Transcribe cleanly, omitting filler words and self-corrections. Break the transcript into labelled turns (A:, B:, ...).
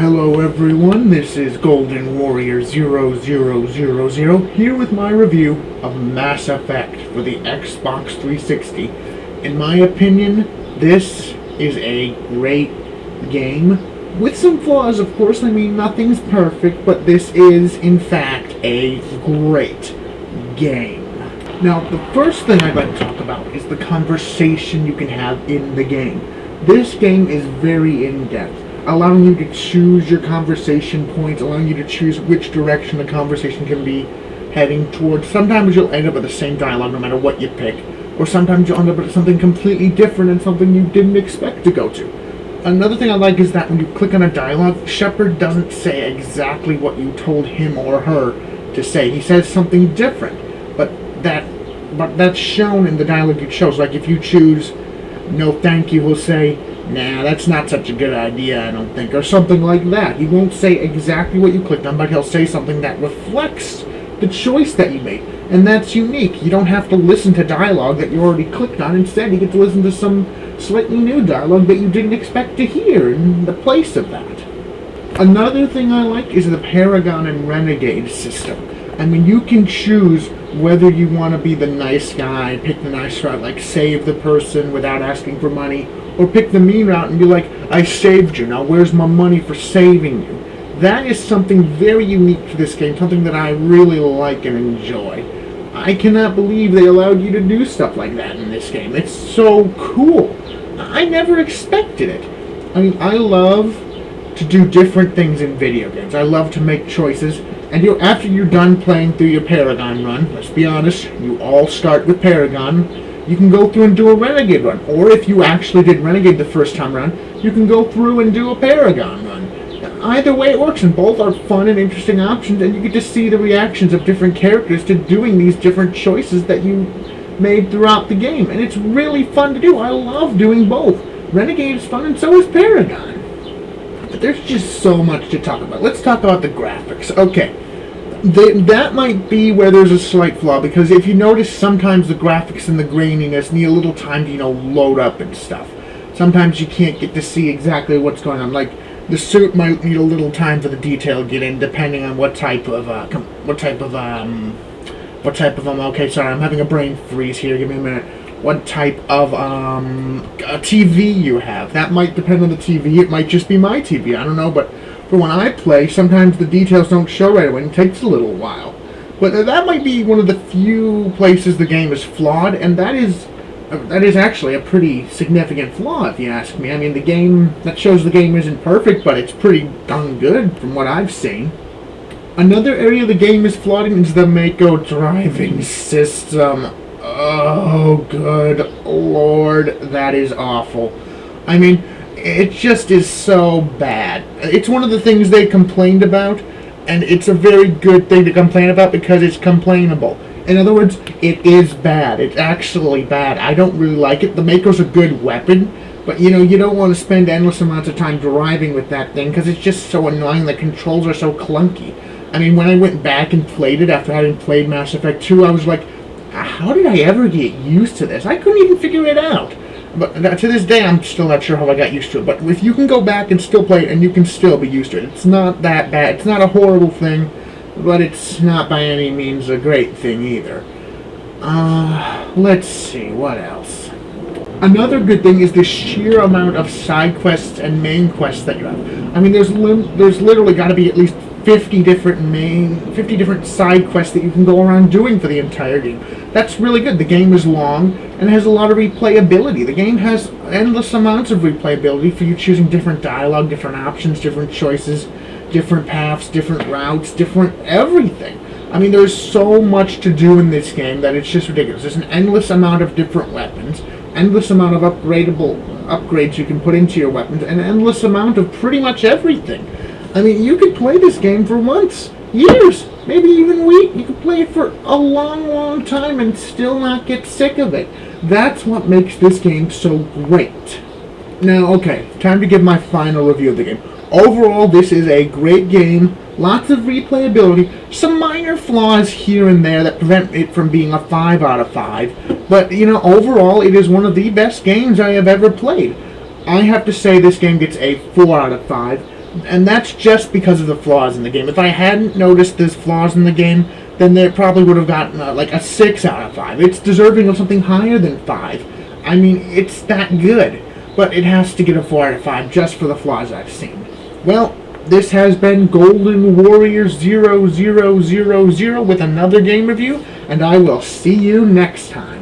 A: Hello everyone, this is Golden Warrior 0000 here with my review of Mass Effect for the Xbox 360. In my opinion, this is a great game, with some flaws of course. I mean, nothing's perfect, but this is in fact a great game. Now, the first thing I'd like to talk about is the conversation you can have in the game. This game is very in-depth, allowing you to choose your conversation points, allowing you to choose which direction the conversation can be heading towards. Sometimes you'll end up with the same dialogue no matter what you pick, or sometimes you'll end up with something completely different and something you didn't expect to go to. Another thing I like is that when you click on a dialogue, Shepard doesn't say exactly what you told him or her to say. He says something different, but that's shown in the dialogue you chose. Like if you choose "no thank you," he'll say, "Nah, that's not such a good idea, I don't think," or something like that. He won't say exactly what you clicked on, but he'll say something that reflects the choice that you made. And that's unique. You don't have to listen to dialogue that you already clicked on. Instead, you get to listen to some slightly new dialogue that you didn't expect to hear in the place of that. Another thing I like is the Paragon and Renegade system. I mean, you can choose whether you want to be the nice guy, pick the nice route, like save the person without asking for money, or pick the mean route and be like, "I saved you, now where's my money for saving you?" That is something very unique to this game, something that I really like and enjoy. I cannot believe they allowed you to do stuff like that in this game. It's so cool. I never expected it. I mean, I love to do different things in video games. I love to make choices. And after you're done playing through your Paragon run, let's be honest, you all start with Paragon, you can go through and do a Renegade run. Or if you actually did Renegade the first time around, you can go through and do a Paragon run. Either way it works, and both are fun and interesting options, and you get to see the reactions of different characters to doing these different choices that you made throughout the game. And it's really fun to do. I love doing both. Renegade is fun, and so is Paragon. But there's just so much to talk about. Let's talk about the graphics. Okay, that might be where there's a slight flaw, because if you notice, sometimes the graphics and the graininess need a little time to, load up and stuff. Sometimes you can't get to see exactly what's going on. Like, the suit might need a little time for the detail to get in, depending on what type of okay, sorry, I'm having a brain freeze here, give me a minute. What type of TV you have. That might depend on the TV. It might just be my TV, I don't know, but for when I play, sometimes the details don't show right away, and it takes a little while. But that might be one of the few places the game is flawed, and that is actually a pretty significant flaw, if you ask me. I mean, that shows the game isn't perfect, but it's pretty darn good from what I've seen. Another area the game is flawed in is the Mako driving system. Oh, good lord, that is awful. I mean, it just is so bad. It's one of the things they complained about, and it's a very good thing to complain about because it's complainable. In other words, it is bad. It's actually bad. I don't really like it. The Mako's a good weapon, but you don't want to spend endless amounts of time driving with that thing because it's just so annoying. The controls are so clunky. I mean, when I went back and played it after having played Mass Effect 2, I was like, how did I ever get used to this? I couldn't even figure it out. But to this day, I'm still not sure how I got used to it. But if you can go back and still play it, and you can still be used to it. It's not that bad. It's not a horrible thing, but it's not by any means a great thing either. Let's see, what else? Another good thing is the sheer amount of side quests and main quests that you have. I mean, there's literally got to be at least 50 different side quests that you can go around doing for the entire game. That's really good. The game is long and has a lot of replayability. The game has endless amounts of replayability for you choosing different dialogue, different options, different choices, different paths, different routes, different everything. I mean, there's so much to do in this game that it's just ridiculous. There's an endless amount of different weapons, endless amount of upgrades you can put into your weapons, and an endless amount of pretty much everything. I mean, you could play this game for months, years, maybe even weeks. You could play it for a long, long time and still not get sick of it. That's what makes this game so great. Now, okay, time to give my final review of the game. Overall, this is a great game, lots of replayability, some minor flaws here and there that prevent it from being a 5 out of 5, but, overall, it is one of the best games I have ever played. I have to say this game gets a 4 out of 5. And that's just because of the flaws in the game. If I hadn't noticed these flaws in the game, then it probably would have gotten like a 6 out of 5. It's deserving of something higher than 5. I mean, it's that good. But it has to get a 4 out of 5 just for the flaws I've seen. Well, this has been Golden Warrior 0000 with another game review, and I will see you next time.